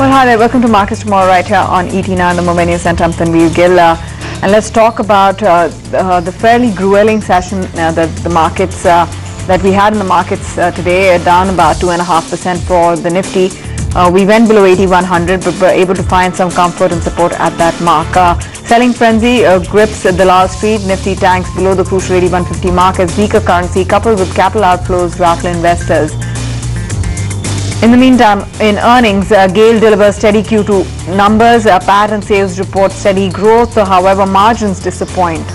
Well, hi there. Welcome to Markets Tomorrow right here on ET9, the Mumbai News Center. I'm Tanveer Gill. And let's talk about the fairly grueling session that we had in the markets today, down about 2.5% for the Nifty. We went below 8100, but were able to find some comfort and support at that mark. Selling frenzy grips Dalal Street. Nifty tanks below the crucial 8150 mark as weaker currency coupled with capital outflows rattle investors. In the meantime, in earnings, GAIL delivers steady Q2 numbers. PAT and sales report steady growth. However, margins disappoint.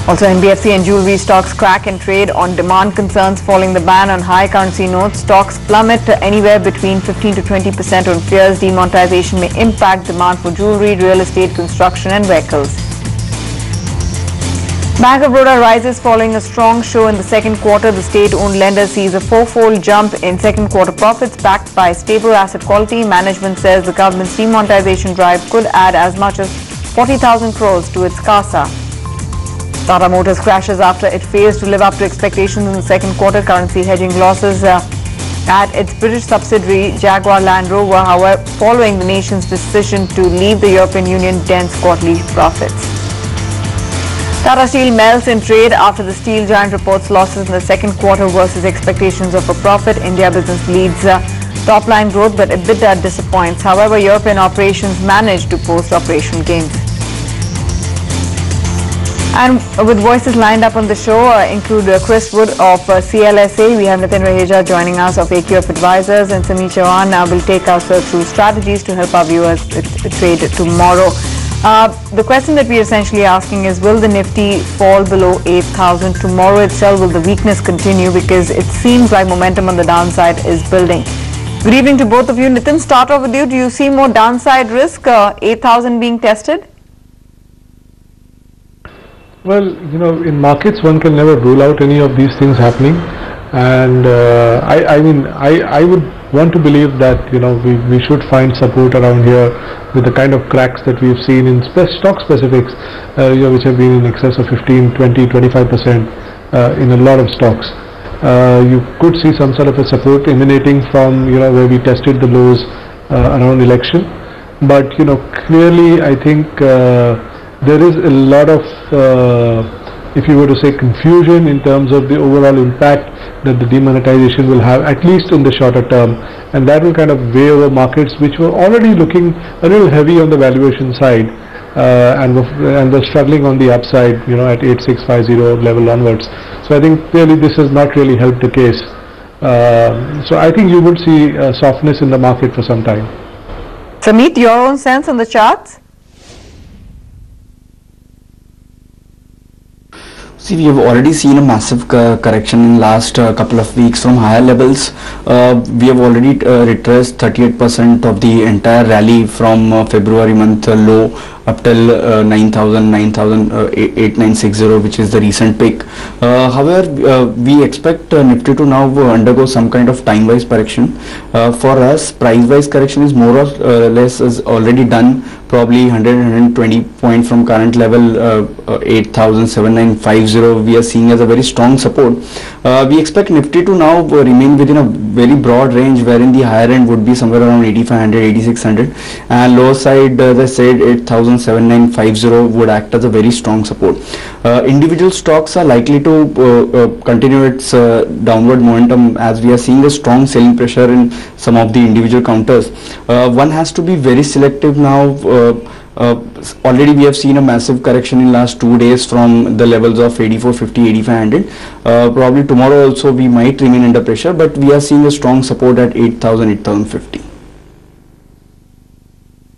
Also, NBFC and jewelry stocks crack and trade on demand concerns following the ban on high currency notes. Stocks plummet anywhere between 15 to 20% on fears demonetization may impact demand for jewelry, real estate, construction and vehicles. Bank of Baroda rises following a strong show in the second quarter. The state-owned lender sees a fourfold jump in second quarter profits backed by stable asset quality. Management says the government's demonetization drive could add as much as 40,000 crores to its CASA. Tata Motors crashes after it fails to live up to expectations in the second quarter. Currency hedging losses at its British subsidiary Jaguar Land Rover, however, following the nation's decision to leave the European Union dents quarterly profits. Tata Steel melts in trade after the steel giant reports losses in the second quarter versus expectations of a profit. India business leads top-line growth, but EBITDA disappoints. However, European operations managed to post operational gains. And with voices lined up on the show include Chris Wood of CLSA. We have Nitin Raheja joining us of AQF Advisors, and Sameer Chauhan will take us through strategies to help our viewers trade tomorrow. The question that we are essentially asking is, will the Nifty fall below 8,000 tomorrow itself? Will the weakness continue? Because it seems like momentum on the downside is building. Good evening to both of you. Nitin, start off with you. Do you see more downside risk, 8,000 being tested? Well, in markets one can never rule out any of these things happening, and I would want to believe that we should find support around here with the kind of cracks that we've seen in stock specifics, which have been in excess of 15, 20, 25% in a lot of stocks. You could see some sort of a support emanating from where we tested the lows around election, but clearly I think there is a lot of if you were to say confusion in terms of the overall impact that the demonetization will have, at least in the shorter term, and that will kind of weigh over markets which were already looking a little heavy on the valuation side and were struggling on the upside at 8650 level onwards. So I think clearly this has not really helped the case. So I think you would see softness in the market for some time. Sameet, your own sense on the charts? See, we have already seen a massive correction in last couple of weeks from higher levels. We have already retraced 38% of the entire rally from February month low up till 8960, which is the recent peak. However, we expect Nifty to now undergo some kind of time-wise correction. For us, price-wise correction is more or less is already done. Probably 120 points from current level 8,7950 we are seeing as a very strong support. We expect Nifty to now remain within a very broad range, wherein the higher end would be somewhere around 8500, 8600, and lower side, as I said, 8,7950 would act as a very strong support. Individual stocks are likely to continue its downward momentum, as we are seeing a strong selling pressure in some of the individual counters. One has to be very selective now. Already we have seen a massive correction in last 2 days from the levels of 8450, 8500. Probably tomorrow also we might remain under pressure, but we are seeing a strong support at 8000, 8050.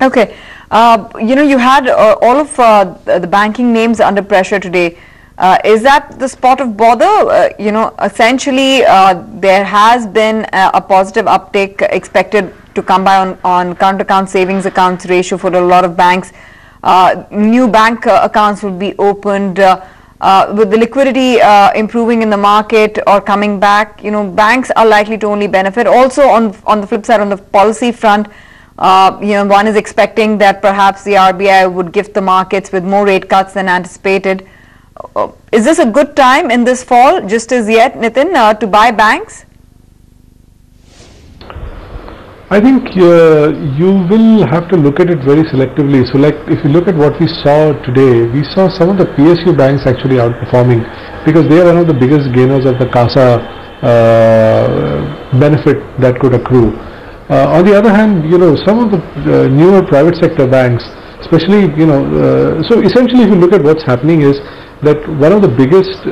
Okay. You had all of the banking names under pressure today. Is that the spot of bother? Essentially there has been a positive uptake expected to come by on current account savings accounts ratio for a lot of banks. New bank accounts will be opened with the liquidity improving in the market or coming back. Banks are likely to only benefit. Also on the flip side, on the policy front, one is expecting that perhaps the RBI would gift the markets with more rate cuts than anticipated. Is this a good time in this fall, just as yet, Nitin, to buy banks? I think you will have to look at it very selectively. So like if you look at what we saw today, we saw some of the PSU banks actually outperforming because they are one of the biggest gainers of the CASA benefit that could accrue. On the other hand, some of the newer private sector banks, especially, so essentially if you look at what's happening is that one of the biggest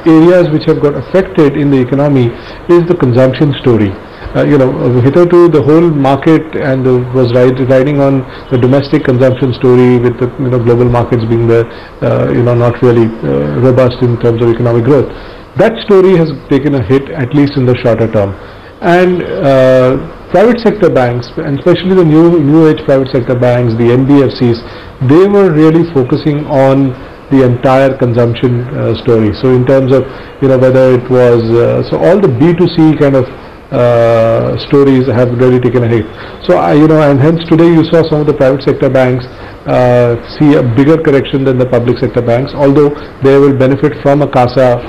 areas which have got affected in the economy is the consumption story. Hitherto the whole market was riding on the domestic consumption story with the global markets being not really robust in terms of economic growth. That story has taken a hit, at least in the shorter term. And private sector banks, and especially the new age private sector banks, the NBFCs, they were really focusing on the entire consumption story. So in terms of whether it was so all the B2C kind of stories have really taken a hit. So and hence today you saw some of the private sector banks see a bigger correction than the public sector banks, although they will benefit from a CASA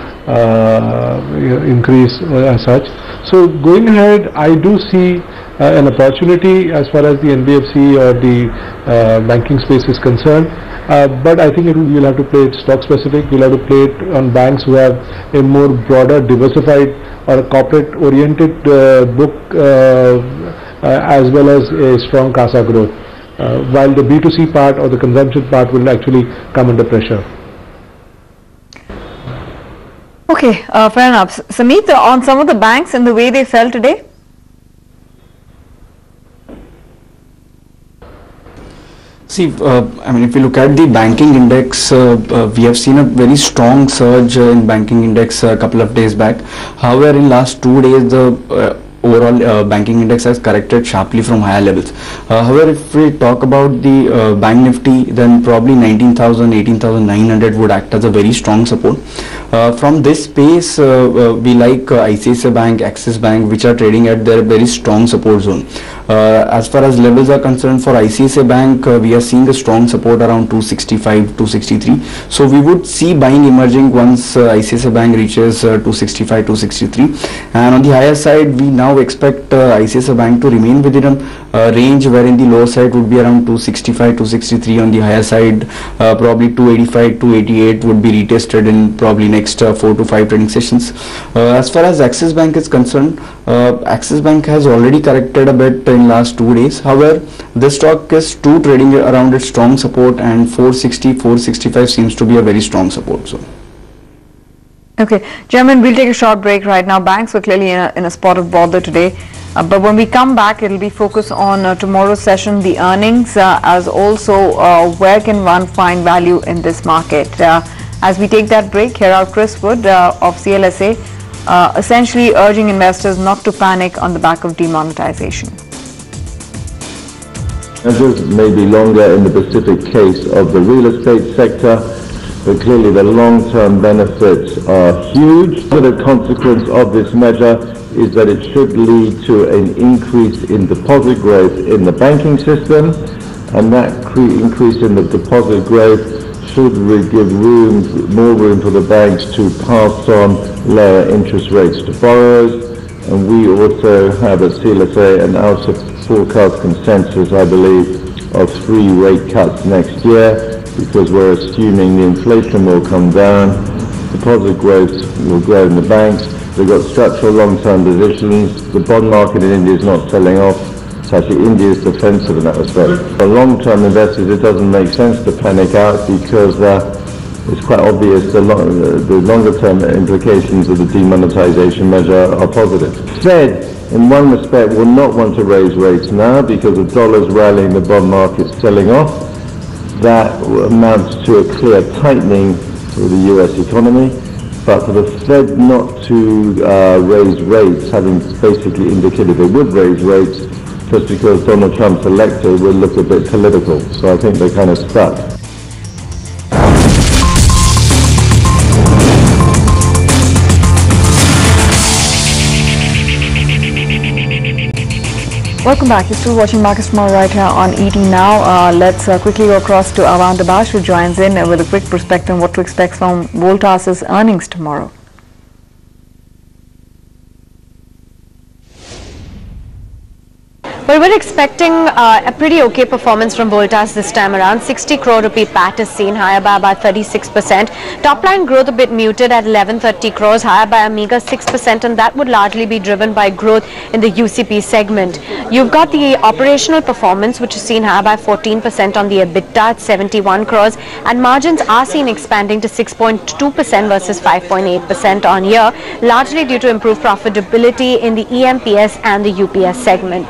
increase as such. So going ahead, I do see an opportunity as far as the NBFC or the banking space is concerned. But I think you'll have to play it stock specific. You'll have to play it on banks who have a more broader, diversified or a corporate oriented book as well as a strong CASA growth. While the B2C part or the consumption part will actually come under pressure. Okay, fair enough. Sameet, on some of the banks and the way they fell today? See, if you look at the banking index, we have seen a very strong surge in banking index a couple of days back. However, in last 2 days, the overall banking index has corrected sharply from higher levels. However, if we talk about the Bank Nifty, then probably 19,000, 18,900 would act as a very strong support. From this space, we like ICICI Bank, Axis Bank, which are trading at their very strong support zone. As far as levels are concerned, for ICICI Bank, we are seeing a strong support around 265, 263. So we would see buying emerging once ICICI Bank reaches 265, 263. And on the higher side, we now expect ICICI Bank to remain within a range wherein the lower side would be around 265, 263. On the higher side, probably 285, 288 would be retested in probably next 4 to 5 trading sessions. As far as Axis Bank is concerned, Axis Bank has already corrected a bit in last 2 days. However, this stock is still trading around its strong support, and 460, 465 seems to be a very strong support zone. Okay, gentlemen, we'll take a short break right now. Banks were clearly in a spot of bother today. But when we come back, it'll be focused on tomorrow's session, the earnings, as also where can one find value in this market. As we take that break, here are Chris Wood of CLSA, essentially urging investors not to panic on the back of demonetization. Measures may be longer in the specific case of the real estate sector, but clearly the long-term benefits are huge. The consequence of this measure is that it should lead to an increase in deposit growth in the banking system, and that increase in the deposit growth should give more room for the banks to pass on lower interest rates to borrowers. And we also have at CLSA an forecast consensus, I believe, of 3 rate cuts next year, because we're assuming the inflation will come down, deposit growth will grow in the banks. They've got structural long-term positions. The bond market in India is not selling off. So actually India is defensive in that respect. For long-term investors, it doesn't make sense to panic out, because it's quite obvious the longer-term implications of the demonetization measure are positive. Fed, in one respect, will not want to raise rates now because the dollar's rallying, the bond market's selling off. That amounts to a clear tightening of the US economy. But for the Fed not to raise rates, having basically indicated they would raise rates, just because Donald Trump's elected, will look a bit political. So I think they're kind of stuck. Welcome back. You're still watching Markets Tomorrow right here on ET Now. Let's quickly go across to Avant Abash, who joins in with a quick perspective on what to expect from Voltas's earnings tomorrow. Well, we're expecting a pretty okay performance from Voltas this time around. 60 crore rupee PAT is seen, higher by about 36%. Top line growth a bit muted at 1130 crores, higher by a meager 6%, and that would largely be driven by growth in the UCP segment. You've got the operational performance, which is seen higher by 14% on the EBITDA at 71 crores, and margins are seen expanding to 6.2% versus 5.8% on year, largely due to improved profitability in the EMPS and the UPS segment.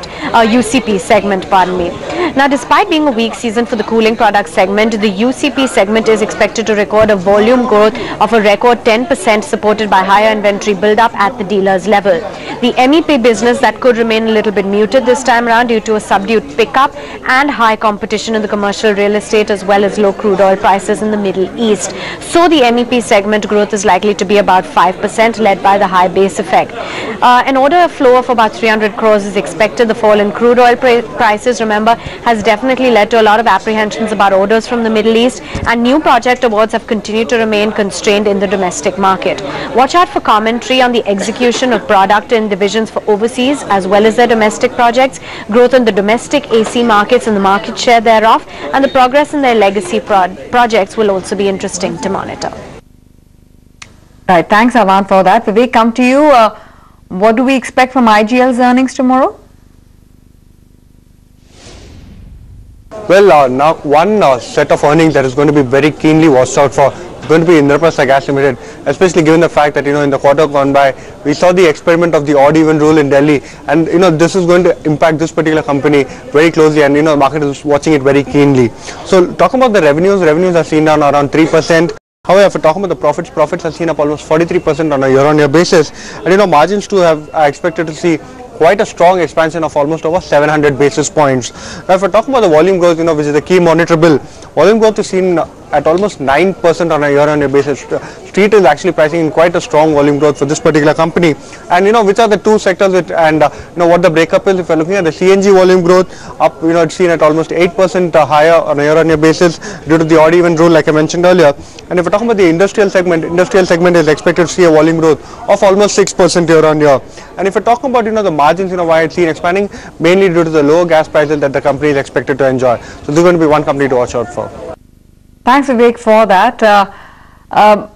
UCP segment, pardon me. Now, despite being a weak season for the cooling product segment, the UCP segment is expected to record a volume growth of a record 10%, supported by higher inventory build-up at the dealers level. The MEP business that could remain a little bit muted this time around due to a subdued pickup and high competition in the commercial real estate, as well as low crude oil prices in the Middle East. So the MEP segment growth is likely to be about 5%, led by the high base effect. An order flow of about 300 crores is expected. The fall in crude oil prices, remember, has definitely led to a lot of apprehensions about orders from the Middle East, and new project awards have continued to remain constrained in the domestic market. Watch out for commentary on the execution of product and divisions for overseas as well as their domestic projects, growth in the domestic AC markets and the market share thereof, and the progress in their legacy projects will also be interesting to monitor. Right, thanks Avant for that. Vivek, come to you. What do we expect from IGL's earnings tomorrow? Well, now one set of earnings that is going to be very keenly watched out for is going to be Indraprastha Gas Limited, especially given the fact that, in the quarter gone by, we saw the experiment of the odd even rule in Delhi, and, this is going to impact this particular company very closely, and, the market is watching it very keenly. So, talking about the revenues are seen down around 3%. However, if we're talking about the profits are seen up almost 43% on a year-on-year basis, and, margins too are expected to see quite a strong expansion of almost over 700 basis points. Now, if we're talking about the volume growth, which is the key monitorable, volume growth is seen at almost 9% on a year-on-year basis. Street is actually pricing in quite a strong volume growth for this particular company. And which are the two sectors what the breakup is. If we're looking at the CNG volume growth, up, it's seen at almost 8% higher on a year-on-year basis due to the odd even rule, like I mentioned earlier. And if we're talking about the industrial segment is expected to see a volume growth of almost 6% year-on-year. And if we're talking about the margins, why it's seen expanding, mainly due to the lower gas prices that the company is expected to enjoy. So this is going to be one company to watch out for. Thanks Vivek for that.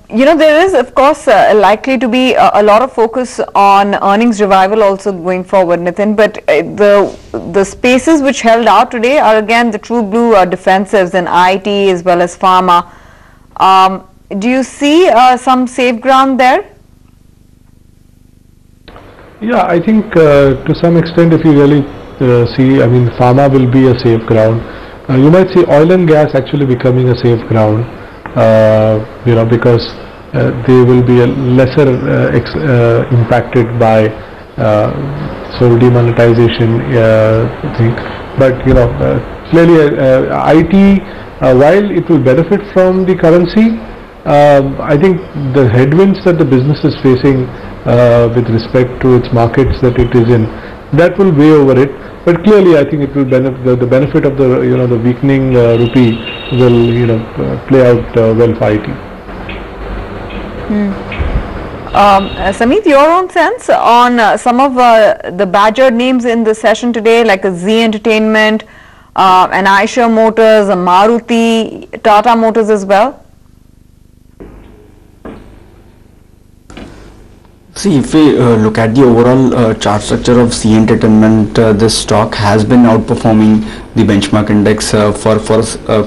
There is of course likely to be a lot of focus on earnings revival also going forward, Nitin, but the spaces which held out today are again the true blue defensives in IT as well as pharma. Do you see some safe ground there? Yeah, I think to some extent, if you really see, pharma will be a safe ground. You might see oil and gas actually becoming a safe ground, because they will be a lesser impacted by sort of demonetization thing. But clearly IT, while it will benefit from the currency, I think the headwinds that the business is facing with respect to its markets that it is in, that will weigh over it. But clearly, I think it will benefit. The benefit of the the weakening rupee will play out well for IT. Samit, your own sense on some of the badgered names in the session today, like a Z Entertainment, an Eicher Motors, a Maruti, Tata Motors as well? See, if we look at the overall chart structure of Z Entertainment, this stock has been outperforming the benchmark index for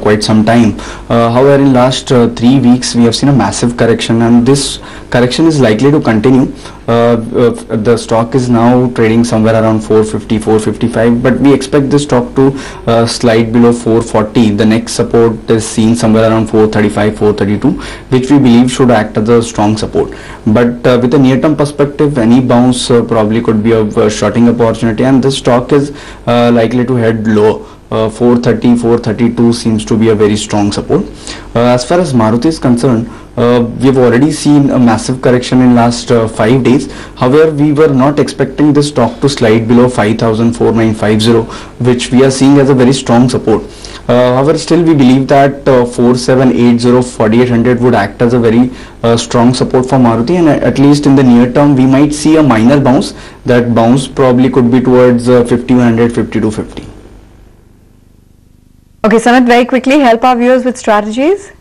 quite some time. However, in last 3 weeks, we have seen a massive correction, and this correction is likely to continue. The stock is now trading somewhere around 450, 455, but we expect this stock to slide below 440. The next support is seen somewhere around 435, 432, which we believe should act as a strong support. But with a near-term perspective, any bounce probably could be a shorting opportunity, and this stock is likely to head low. 430, 432 seems to be a very strong support. As far as Maruti is concerned, we've already seen a massive correction in last 5 days. However, we were not expecting the stock to slide below 5,4950, which we are seeing as a very strong support. However, still we believe that 4780, 4800 would act as a very strong support for Maruti, and at least in the near term we might see a minor bounce. That bounce probably could be towards 5100, 5250. Okay, Sanat, very quickly help our viewers with strategies.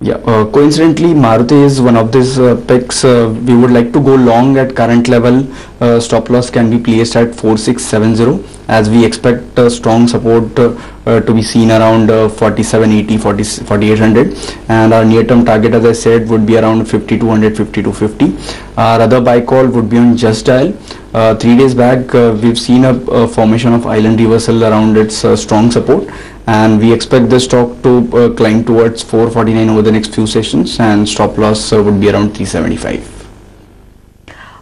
Yeah, coincidentally, Maruti is one of these picks. We would like to go long at current level. Stop loss can be placed at 4670, as we expect strong support to be seen around 4780, 4800, and our near-term target, as I said, would be around 5200, 5250. Our other buy call would be on Just Dial. 3 days back, we've seen a formation of island reversal around its strong support, and we expect the stock to climb towards 449 over the next few sessions, and stop loss would be around 375.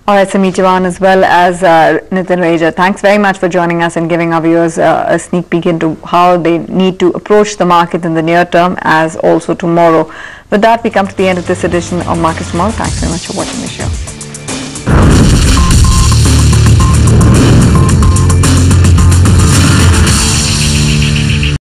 All right, Sameet Jawan as well as Nitin Raheja, thanks very much for joining us and giving our viewers a sneak peek into how they need to approach the market in the near term as also tomorrow. With that, we come to the end of this edition of Markets Tomorrow. Thanks very much for watching the show.